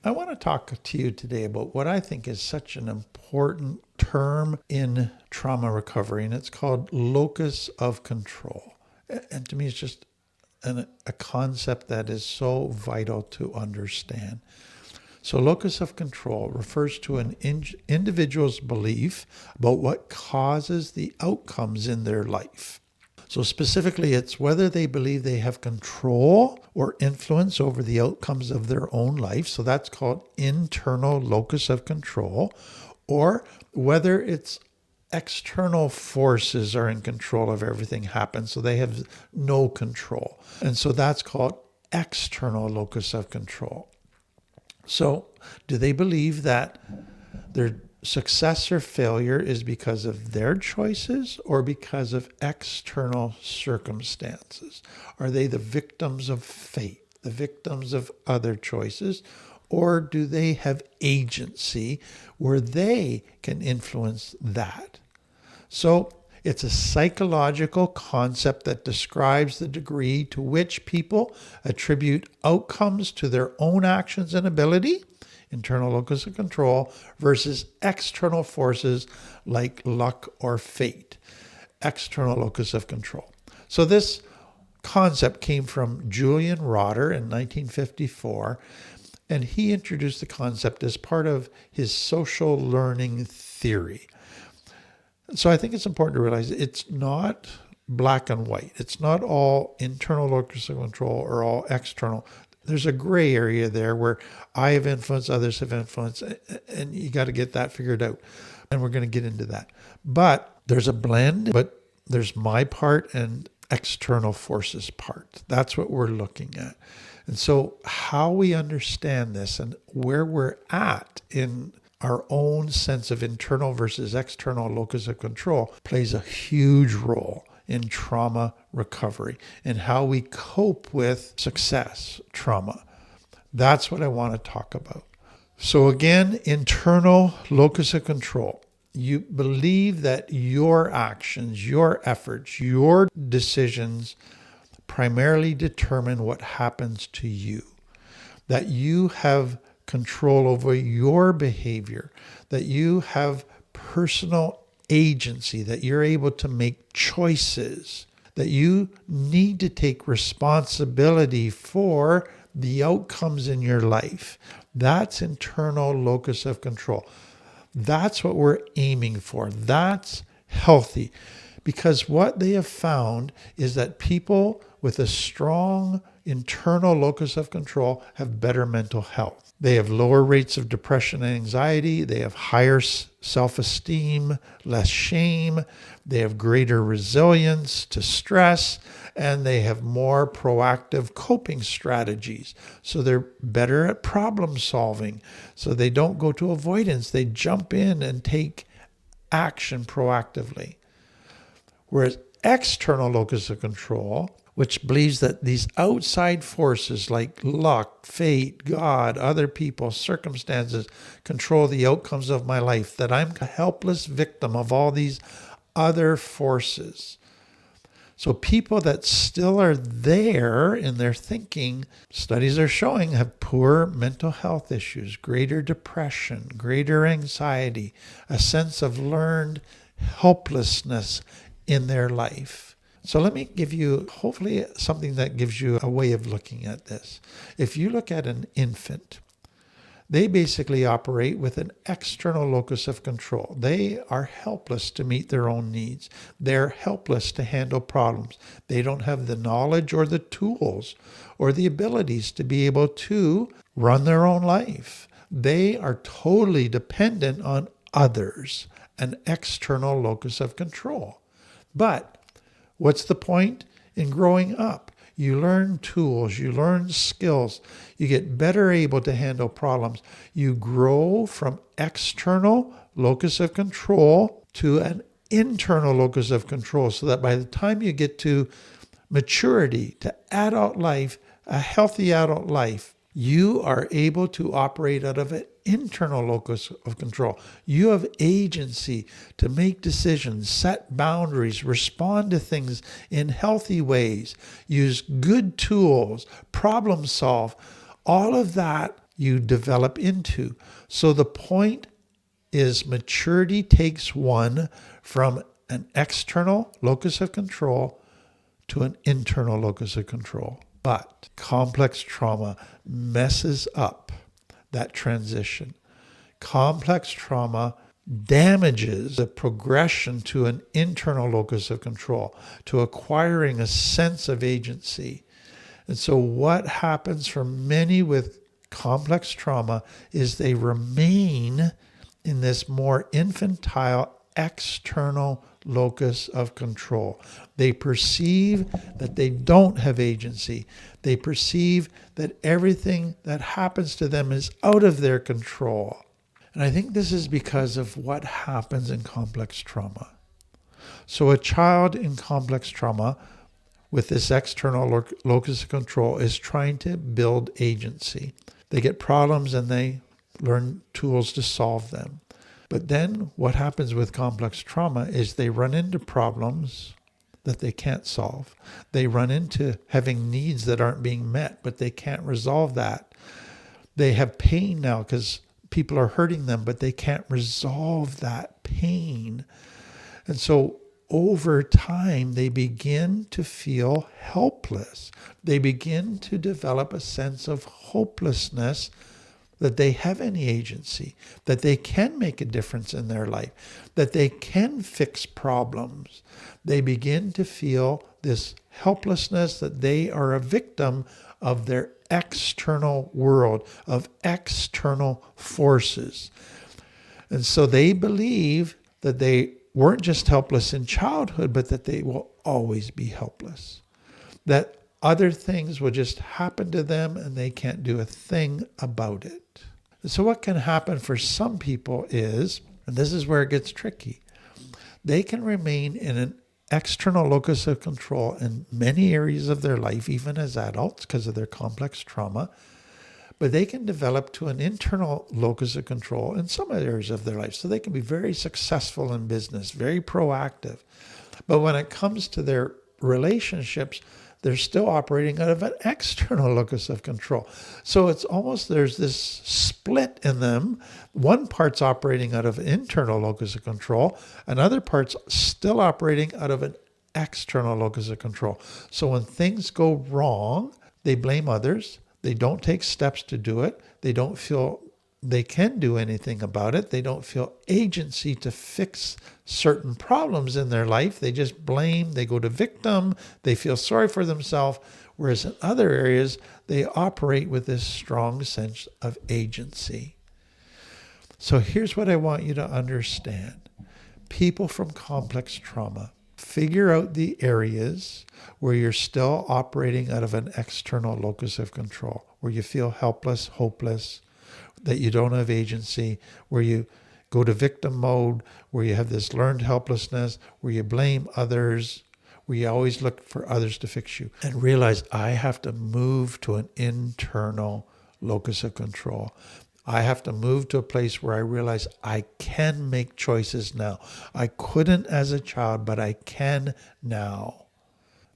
I want to talk to you today about what I think is such an important term in trauma recovery, and it's called locus of control. And to me, it's just a concept that is so vital to understand. So locus of control refers to an individual's belief about what causes the outcomes in their life. So specifically, it's whether they believe they have control or influence over the outcomes of their own life. So that's called internal locus of control, or whether it's external forces are in control of everything happens. So they have no control. And so that's called external locus of control. So do they believe that their success or failure is because of their choices or because of external circumstances? Are they the victims of fate, the victims of other choices, or do they have agency where they can influence that? So it's a psychological concept that describes the degree to which people attribute outcomes to their own actions and ability, internal locus of control, versus external forces like luck or fate, external locus of control. So this concept came from Julian Rotter in 1954, and he introduced the concept as part of his social learning theory. So I think it's important to realize it's not black and white. It's not all internal locus of control or all external. There's a gray area there where I have influence, others have influence, and you got to get that figured out. And we're going to get into that. But there's a blend, but there's my part and external forces part. That's what we're looking at. And so how we understand this and where we're at in our own sense of internal versus external locus of control plays a huge role in trauma recovery and how we cope with success trauma. That's what I want to talk about. So again, internal locus of control. You believe that your actions, your efforts, your decisions primarily determine what happens to you. That you have control over your behavior, that you have personal agency, that you're able to make choices, that you need to take responsibility for the outcomes in your life. That's internal locus of control. That's what we're aiming for. That's healthy. Because what they have found is that people with a strong internal locus of control have better mental health. They have lower rates of depression and anxiety. They have higher self-esteem, less shame. They have greater resilience to stress, and they have more proactive coping strategies. So they're better at problem solving. So they don't go to avoidance. They jump in and take action proactively. Whereas external locus of control, which believes that these outside forces like luck, fate, God, other people, circumstances control the outcomes of my life, that I'm a helpless victim of all these other forces. So people that still are there in their thinking, studies are showing, have poor mental health issues, greater depression, greater anxiety, a sense of learned helplessness in their life. So let me give you, hopefully, something that gives you a way of looking at this. If you look at an infant, they basically operate with an external locus of control. They are helpless to meet their own needs. They're helpless to handle problems. They don't have the knowledge or the tools or the abilities to be able to run their own life. They are totally dependent on others, an external locus of control. But what's the point in growing up? You learn tools, you learn skills, you get better able to handle problems. You grow from external locus of control to an internal locus of control, so that by the time you get to maturity, to adult life, a healthy adult life, you are able to operate out of an internal locus of control. You have agency to make decisions, set boundaries, respond to things in healthy ways, use good tools, problem solve. All of that you develop into. So the point is maturity takes one from an external locus of control to an internal locus of control. But complex trauma messes up that transition. Complex trauma damages the progression to an internal locus of control, to acquiring a sense of agency. And so what happens for many with complex trauma is they remain in this more infantile external locus of control. They perceive that they don't have agency. They perceive that everything that happens to them is out of their control. And I think this is because of what happens in complex trauma. So a child in complex trauma with this external locus of control is trying to build agency. They get problems and they learn tools to solve them. But then what happens with complex trauma is they run into problems that they can't solve. They run into having needs that aren't being met, but they can't resolve that. They have pain now because people are hurting them, but they can't resolve that pain. And so over time, they begin to feel helpless. They begin to develop a sense of hopelessness, that they have any agency, that they can make a difference in their life, that they can fix problems. They begin to feel this helplessness, that they are a victim of their external world, of external forces. And so they believe that they weren't just helpless in childhood, but that they will always be helpless. That other things will just happen to them and they can't do a thing about it. So what can happen for some people is, and this is where it gets tricky, they can remain in an external locus of control in many areas of their life, even as adults, because of their complex trauma, but they can develop to an internal locus of control in some areas of their life. So they can be very successful in business, very proactive. But when it comes to their relationships, they're still operating out of an external locus of control. So it's almost, there's this split in them. One part's operating out of an internal locus of control, another part's still operating out of an external locus of control. So when things go wrong, they blame others. They don't take steps to do it. They don't feel they can do anything about it. They don't feel agency to fix certain problems in their life. They just blame, they go to victim, they feel sorry for themselves. Whereas in other areas, they operate with this strong sense of agency. So here's what I want you to understand. People from complex trauma, figure out the areas where you're still operating out of an external locus of control, where you feel helpless, hopeless, that you don't have agency, where you go to victim mode, where you have this learned helplessness, where you blame others, where you always look for others to fix you, and realize I have to move to an internal locus of control. I have to move to a place where I realize I can make choices now. I couldn't as a child, but I can now.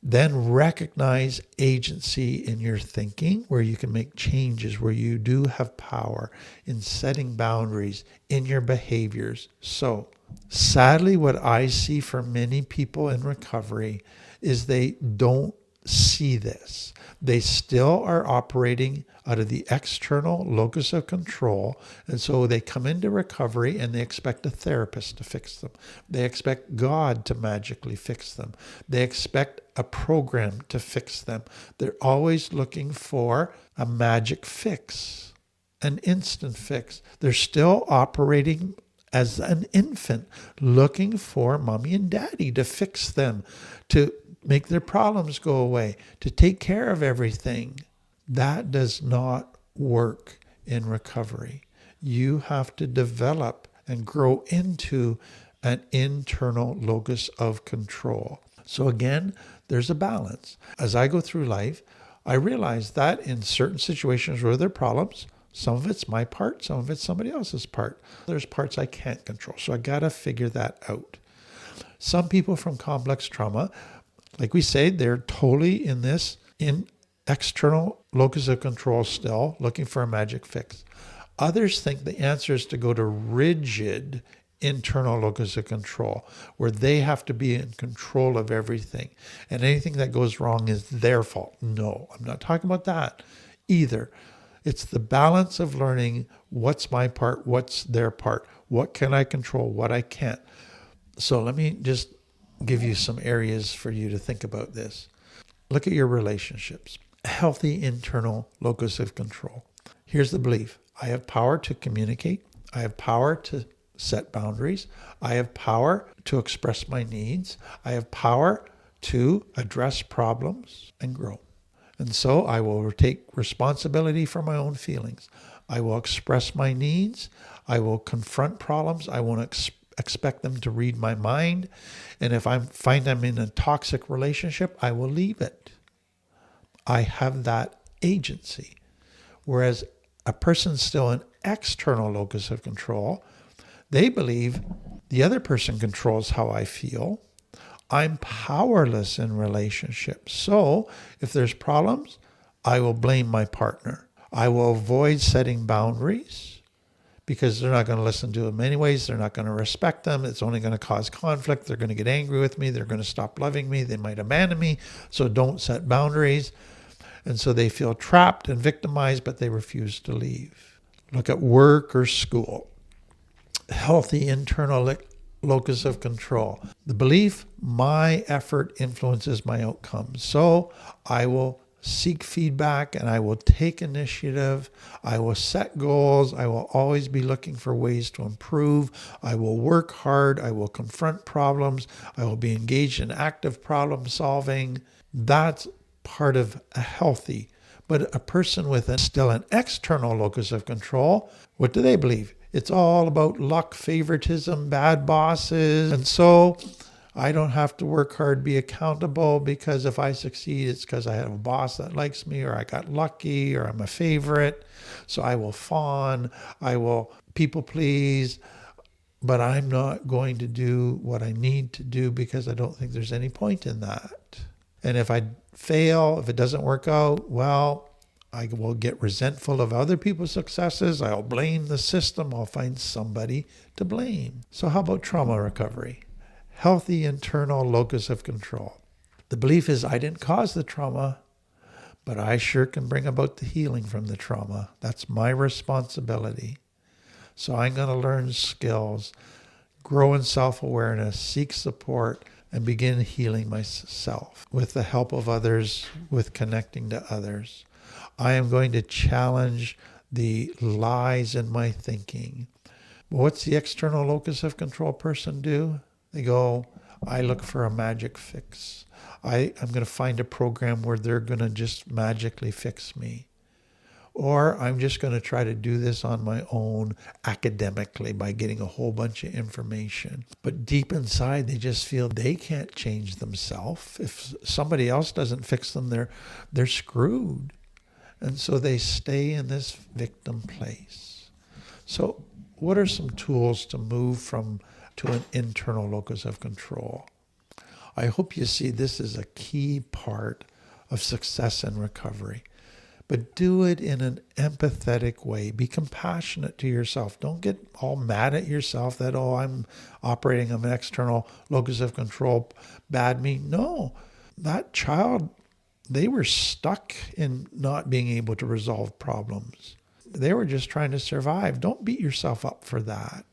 Then recognize agency in your thinking, where you can make changes, where you do have power in setting boundaries in your behaviors. So, sadly, what I see for many people in recovery is they don't see this. They still are operating out of the external locus of control. And so they come into recovery and they expect a therapist to fix them. They expect God to magically fix them. They expect a program to fix them. They're always looking for a magic fix, an instant fix. They're still operating as an infant, looking for mommy and daddy to fix them, to make their problems go away, to take care of everything. That does not work in recovery. You have to develop and grow into an internal locus of control. So again, there's a balance. As I go through life, I realize that in certain situations where there are problems, some of it's my part, some of it's somebody else's part. There's parts I can't control. So I got to figure that out. Some people from complex trauma, like we say, they're totally in external locus of control still, looking for a magic fix. Others think the answer is to go to rigid internal locus of control, where they have to be in control of everything. And anything that goes wrong is their fault. No, I'm not talking about that either. It's the balance of learning what's my part, what's their part, what can I control, what I can't. So let me just give you some areas for you to think about this. Look at your relationships. Healthy internal locus of control. Here's the belief. I have power to communicate. I have power to set boundaries. I have power to express my needs. I have power to address problems and grow. And so I will take responsibility for my own feelings. I will express my needs. I will confront problems. I won't expect them to read my mind. And if I find I'm in a toxic relationship, I will leave it. I have that agency. Whereas a person still in external locus of control, they believe the other person controls how I feel. I'm powerless in relationships. So if there's problems, I will blame my partner. I will avoid setting boundaries because they're not going to listen to them anyways. They're not going to respect them. It's only going to cause conflict. They're going to get angry with me. They're going to stop loving me. They might abandon me. So don't set boundaries. And so they feel trapped and victimized, but they refuse to leave. Look at work or school. Healthy internal locus of control. The belief, my effort influences my outcomes. So I will seek feedback and I will take initiative. I will set goals. I will always be looking for ways to improve. I will work hard. I will confront problems. I will be engaged in active problem solving. That's part of a healthy. But a person with still an external locus of control, what do they believe? It's all about luck, favoritism, bad bosses. And so I don't have to work hard, be accountable, because if I succeed, it's because I have a boss that likes me, or I got lucky, or I'm a favorite. So I will fawn, I will people please, but I'm not going to do what I need to do because I don't think there's any point in that. And if I fail, if it doesn't work out, well, I will get resentful of other people's successes. I'll blame the system. I'll find somebody to blame. So how about trauma recovery? Healthy internal locus of control. The belief is I didn't cause the trauma, but I sure can bring about the healing from the trauma. That's my responsibility. So I'm going to learn skills, grow in self-awareness, seek support, and begin healing myself with the help of others, with connecting to others. I am going to challenge the lies in my thinking. What's the external locus of control person do? They go, I look for a magic fix. I'm going to find a program where they're going to just magically fix me. Or I'm just going to try to do this on my own academically by getting a whole bunch of information. But deep inside, they just feel they can't change themselves. If somebody else doesn't fix them, they're screwed. And so they stay in this victim place. So what are some tools to move to an internal locus of control? I hope you see this is a key part of success and recovery. But do it in an empathetic way. Be compassionate to yourself. Don't get all mad at yourself that, I'm operating on an external locus of control, bad me. No, that child, they were stuck in not being able to resolve problems. They were just trying to survive. Don't beat yourself up for that.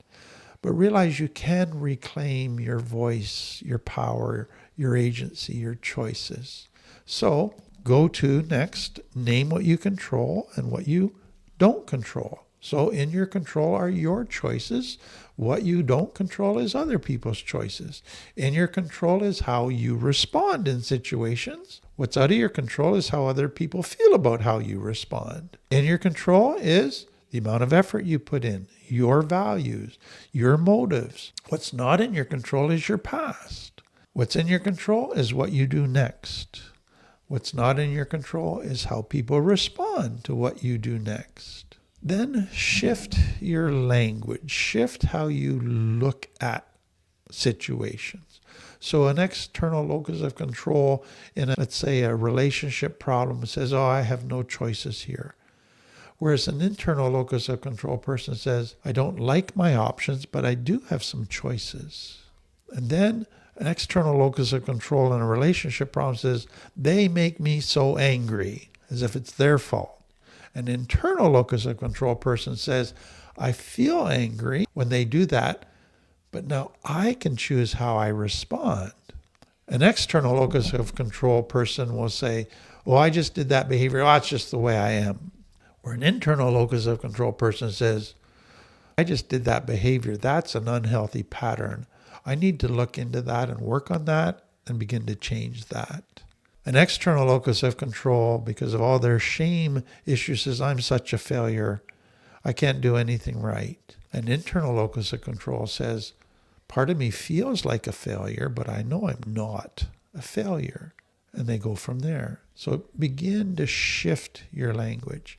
But realize you can reclaim your voice, your power, your agency, your choices. So go to next, name what you control and what you don't control. So in your control are your choices. What you don't control is other people's choices. In your control is how you respond in situations. What's out of your control is how other people feel about how you respond. In your control is the amount of effort you put in, your values, your motives. What's not in your control is your past. What's in your control is what you do next. What's not in your control is how people respond to what you do next. Then shift your language. Shift how you look at situations. So an external locus of control in, let's say, a relationship problem says, oh, I have no choices here. Whereas an internal locus of control person says, I don't like my options, but I do have some choices. And then an external locus of control in a relationship problem says, they make me so angry, as if it's their fault. An internal locus of control person says, I feel angry when they do that, but now I can choose how I respond. An external locus of control person will say, well, I just did that behavior. Oh, it's just the way I am. Or an internal locus of control person says, I just did that behavior. That's an unhealthy pattern. I need to look into that and work on that and begin to change that. An external locus of control, because of all their shame issues, says, I'm such a failure. I can't do anything right. An internal locus of control says, part of me feels like a failure, but I know I'm not a failure. And they go from there. So begin to shift your language.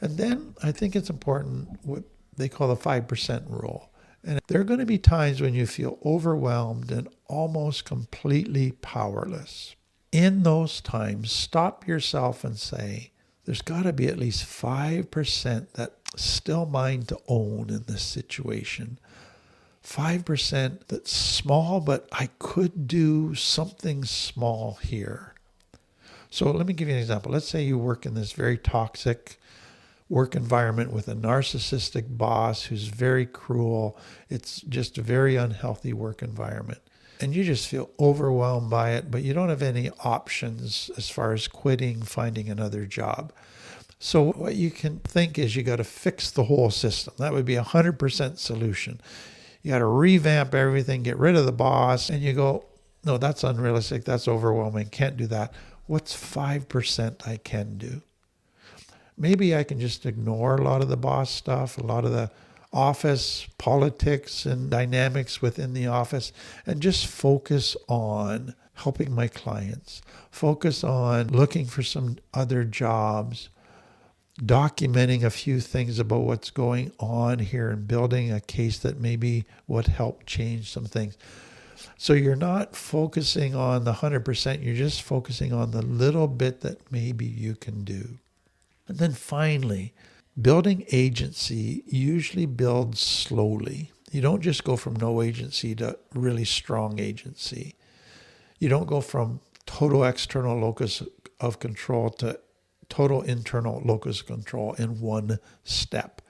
And then I think it's important what they call the 5% rule. And there are going to be times when you feel overwhelmed and almost completely powerless. In those times, stop yourself and say, there's got to be at least 5% that's still mine to own in this situation. 5% that's small, but I could do something small here. So let me give you an example. Let's say you work in this very toxic work environment with a narcissistic boss who's very cruel. It's just a very unhealthy work environment. And you just feel overwhelmed by it, but you don't have any options as far as quitting, finding another job. So what you can think is you got to fix the whole system. That would be 100% solution. You got to revamp everything, get rid of the boss, and you go, no, that's unrealistic. That's overwhelming. Can't do that. What's 5% I can do? Maybe I can just ignore a lot of the boss stuff, a lot of the office politics and dynamics within the office, and just focus on helping my clients, focus on looking for some other jobs, documenting a few things about what's going on here and building a case that maybe would help change some things. So you're not focusing on the 100%, you're just focusing on the little bit that maybe you can do. And then finally, building agency usually builds slowly. You don't just go from no agency to really strong agency. You don't go from total external locus of control to total internal locus of control in one step.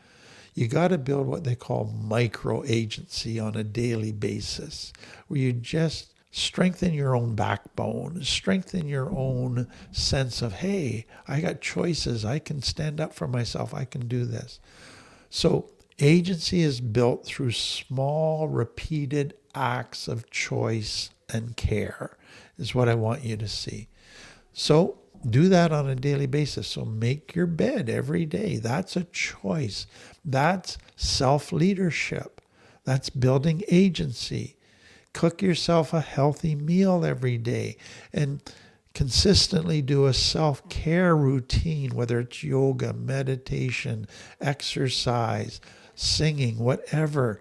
You got to build what they call micro agency on a daily basis, where you just strengthen your own backbone, strengthen your own sense of, hey, I got choices. I can stand up for myself. I can do this. So agency is built through small, repeated acts of choice and care is what I want you to see. So do that on a daily basis. So make your bed every day. That's a choice. That's self-leadership. That's building agency. Cook yourself a healthy meal every day and consistently do a self-care routine, whether it's yoga, meditation, exercise, singing, whatever.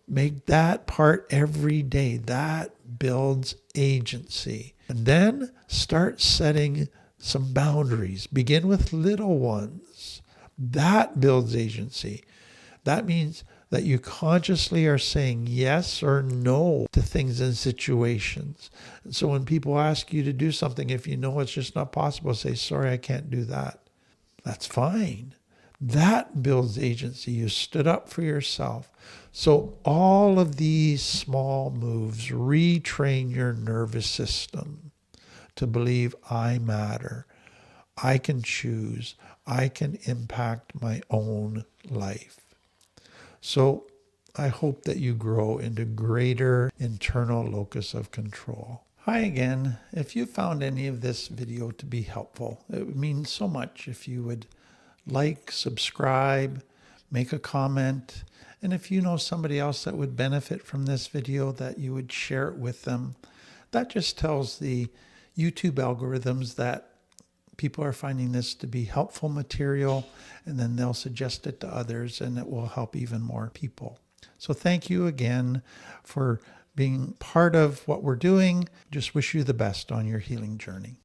Make that part every day. That builds agency. And then start setting some boundaries. Begin with little ones. That builds agency. That means that you consciously are saying yes or no to things and situations. And so when people ask you to do something, if you know it's just not possible, say, sorry, I can't do that. That's fine. That builds agency. You stood up for yourself. So all of these small moves retrain your nervous system to believe I matter. I can choose. I can impact my own life. So I hope that you grow into greater internal locus of control. Hi again. If you found any of this video to be helpful, it would mean so much if you would like, subscribe, make a comment, and if you know somebody else that would benefit from this video, that you would share it with them. That just tells the YouTube algorithms that people are finding this to be helpful material, and then they'll suggest it to others, and it will help even more people. So thank you again for being part of what we're doing. Just wish you the best on your healing journey.